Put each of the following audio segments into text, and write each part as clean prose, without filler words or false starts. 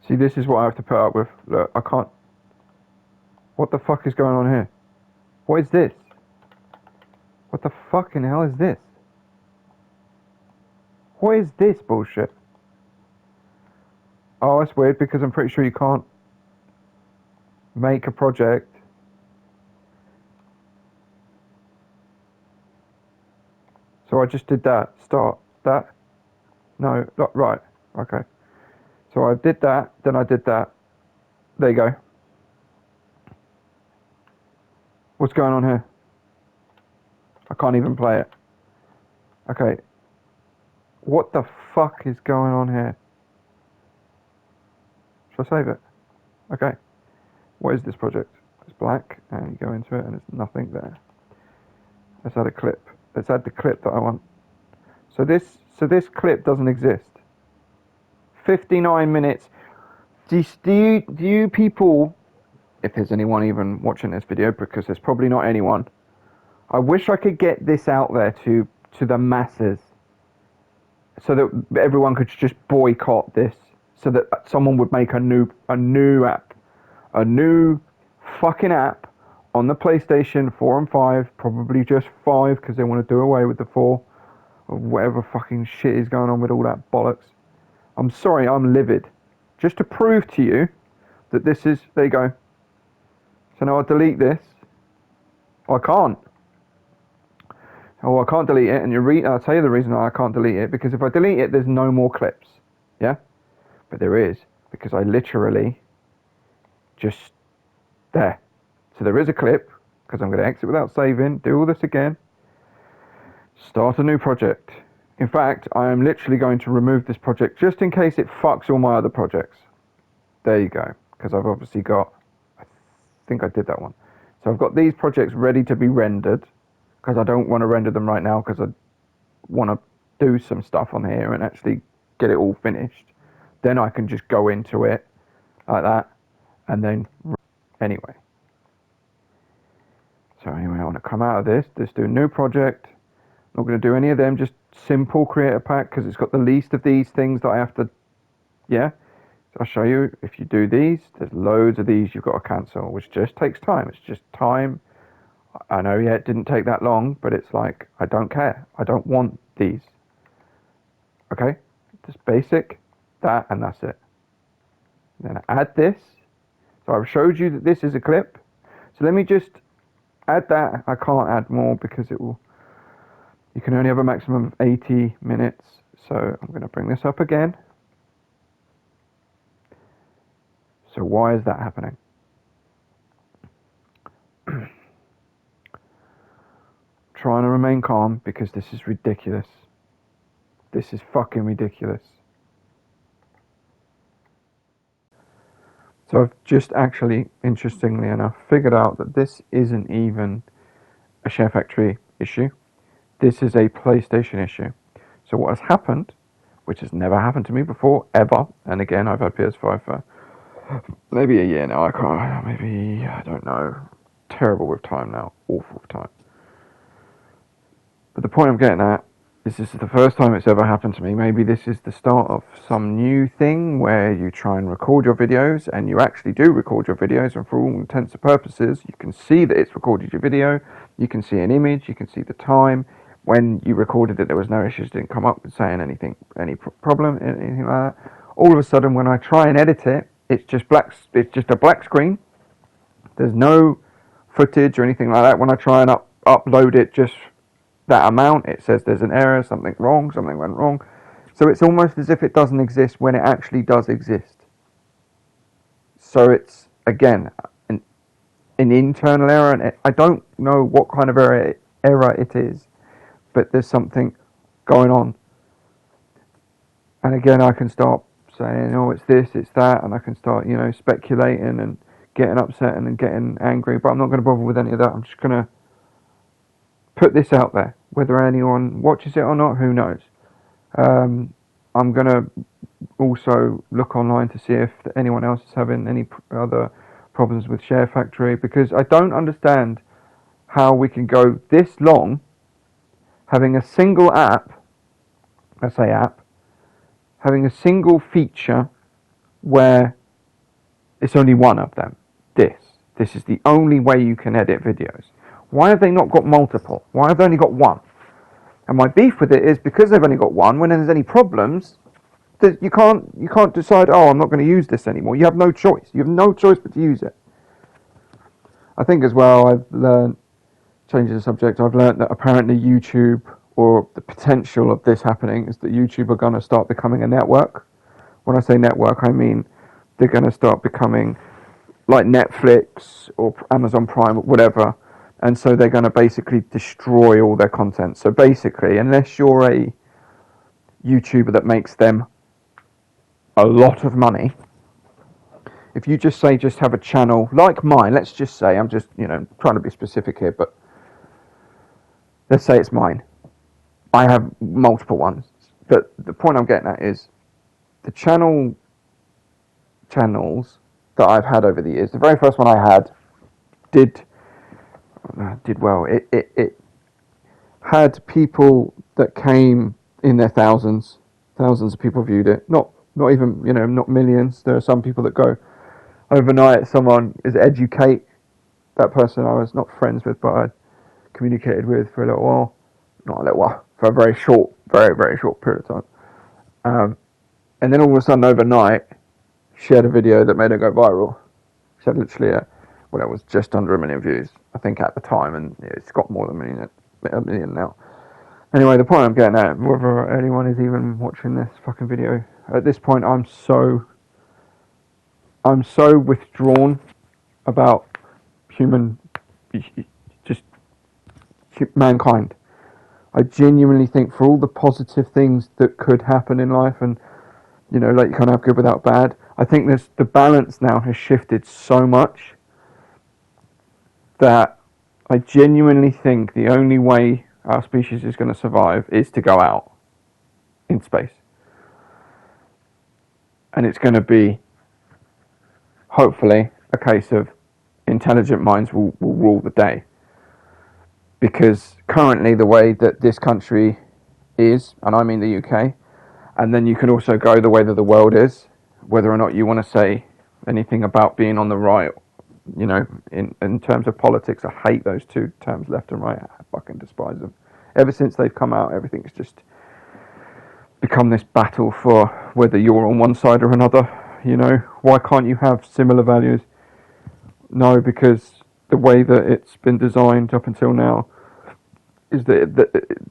See, this is what I have to put up with. Look, I can't... What the fuck is going on here? What is this? What the fucking hell is this? What is this bullshit? Oh, that's weird because I'm pretty sure you can't make a project. So I just did that. Start. That. No. Right. Okay. So I did that. Then I did that. There you go. What's going on here? I can't even play it. Okay. What the fuck is going on here? Should I save it? Okay. What is this project? It's black, and you go into it, and there's nothing there. Let's add a clip. Let's add the clip that I want. So this clip doesn't exist. 59 minutes. Do you people, if there's anyone even watching this video, because there's probably not anyone, I wish I could get this out there to the masses, so that everyone could just boycott this, so that someone would make a new app, a new fucking app on the PlayStation 4 and 5, probably just 5 because they want to do away with the 4, or whatever fucking shit is going on with all that bollocks. I'm sorry, I'm livid. Just to prove to you that this is... There you go. So now I'll delete this. Oh, I can't. Oh, I can't delete it, and I'll tell you the reason why I can't delete it, because if I delete it, there's no more clips. Yeah? But there is, because I literally just... There. So there is a clip, because I'm going to exit without saving, do all this again, start a new project. In fact, I am literally going to remove this project just in case it fucks all my other projects. There you go, because I've obviously got... I think I did that one. So I've got these projects ready to be rendered, because I don't want to render them right now, because I want to do some stuff on here and actually get it all finished. Then I can just go into it like that, and then... Anyway. So anyway, I want to come out of this. Let's do a new project. Not going to do any of them, just simple creator pack, because it's got the least of these things that I have to... Yeah? So I'll show you, if you do these, there's loads of these you've got to cancel, which just takes time. It's just time. I know, yeah, it didn't take that long, but it's like, I don't care. I don't want these. Okay? Just basic, that, and that's it. Then add this. So I've showed you that this is a clip. So let me just add that. I can't add more because it will... You can only have a maximum of 80 minutes. So I'm going to bring this up again. So why is that happening? Trying to remain calm because this is ridiculous. This is fucking ridiculous. So I've just actually, interestingly enough, figured out that this isn't even a Share Factory issue. This is a PlayStation issue. So what has happened, which has never happened to me before, ever, and again, I've had PS5 for maybe a year now, I don't know. Terrible with time now, awful with time. But the point I'm getting at is this is the first time it's ever happened to me. Maybe this is the start of some new thing where you try and record your videos, and you actually do record your videos, and for all intents and purposes, you can see that it's recorded your video, you can see an image, you can see the time. When you recorded it, there was no issues, didn't come up with saying anything, any problem, anything like that. All of a sudden, when I try and edit it, it's just a black screen. There's no footage or anything like that. When I try and upload it, just that amount, it says there's an error, something wrong, something went wrong. So it's almost as if it doesn't exist when it actually does exist. So it's, again, an internal error, and I don't know what kind of error it is, but there's something going on. And again, I can start saying, oh, it's this, it's that, and I can start, speculating and getting upset and getting angry, but I'm not going to bother with any of that. I'm just going to put this out there. Whether anyone watches it or not, who knows. I'm going to also look online to see if anyone else is having any other problems with Share Factory, because I don't understand how we can go this long having a single app, having a single feature where it's only one of them. This is the only way you can edit videos. Why have they not got multiple? Why have they only got one? And my beef with it is because they've only got one, when there's any problems, you can't decide, oh, I'm not going to use this anymore. You have no choice. You have no choice but to use it. I think as well, I've learned, changing the subject, I've learned that apparently YouTube, or the potential of this happening, is that YouTube are going to start becoming a network. When I say network, I mean they're going to start becoming like Netflix or Amazon Prime or whatever, and so they're going to basically destroy all their content. So basically, unless you're a YouTuber that makes them a lot of money, if you just have a channel like mine, let's just say, I'm just trying to be specific here, but let's say it's mine. I have multiple ones, but the point I'm getting at is the channels that I've had over the years. The very first one I had did well. It had people that came in their thousands of people viewed it. Not even not millions. There are some people that go overnight. Someone is Educate, that person I was not friends with, but I communicated with for a little while. Not a little while, for a very short, very short period of time. And then all of a sudden overnight, she had a video that made her go viral. She had literally it was just under 1 million views, I think, at the time, and it's got more than a million now. Anyway, the point I'm getting at, whether anyone is even watching this fucking video, at this point I'm so withdrawn about mankind. I genuinely think for all the positive things that could happen in life, and like you can't have good without bad, I think the balance now has shifted so much that I genuinely think the only way our species is going to survive is to go out in space. And it's going to be, hopefully, a case of intelligent minds will rule the day. Because currently the way that this country is, and I mean the UK, and then you can also go the way that the world is, whether or not you want to say anything about being on the right, in terms of politics. I hate those two terms, left and right. I fucking despise them. Ever since they've come out, everything's just become this battle for whether you're on one side or another. Why can't you have similar values? No, because the way that it's been designed up until now is that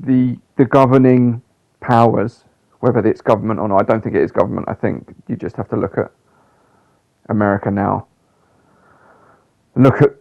the governing powers, whether it's government or not, I don't think it is government. I think you just have to look at America now. Look at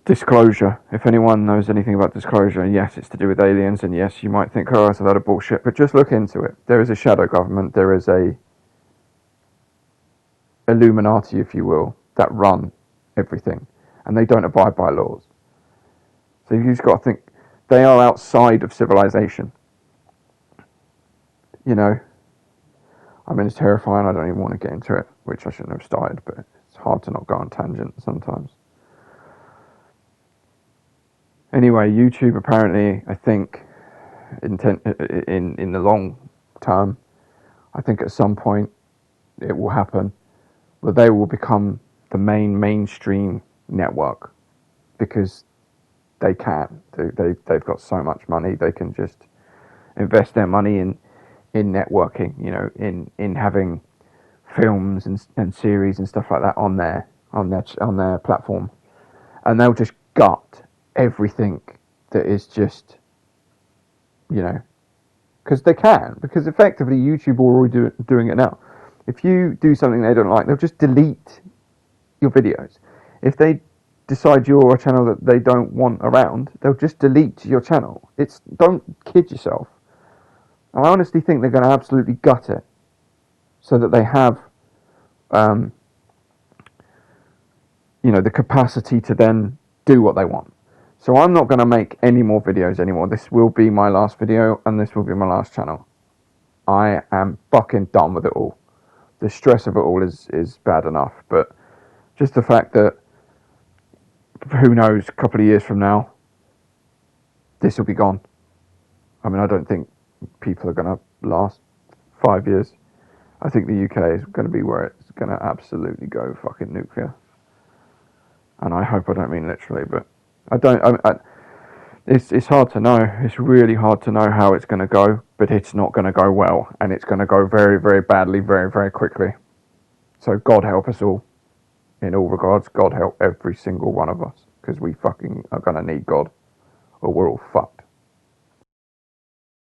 disclosure. If anyone knows anything about disclosure, yes, it's to do with aliens, and yes, you might think, oh, it's a lot of bullshit, but just look into it. There is a shadow government. There is a Illuminati, if you will, that run everything, and they don't abide by laws. So you've just got to think they are outside of civilization. I mean, it's terrifying. I don't even want to get into it, which I shouldn't have started, but it's hard to not go on tangent sometimes. Anyway, YouTube apparently, I think, in the long term, I think at some point it will happen, but they will become the mainstream network, because they can. They've got so much money, they can just invest their money in networking, in having films and series and stuff like that on their platform, and they'll just gut everything that is just, because they can, because effectively YouTube are already doing it now. If you do something they don't like, they'll just delete your videos. If they decide you're a channel that they don't want around, they'll just delete your channel. Don't kid yourself. I honestly think they're going to absolutely gut it, so that they have, the capacity to then do what they want. So I'm not going to make any more videos anymore. This will be my last video, and this will be my last channel. I am fucking done with it all. The stress of it all is bad enough, but just the fact that, who knows, a couple of years from now, this will be gone. I mean, I don't think people are going to last 5 years. I think the UK is going to be where it's going to absolutely go fucking nuclear. And I hope I don't mean literally, but I don't. It's hard to know. It's really hard to know how it's going to go, but it's not going to go well, and it's going to go very, very badly, very, very quickly. So God help us all. In all regards, God help every single one of us, because we fucking are going to need God, or we're all fucked.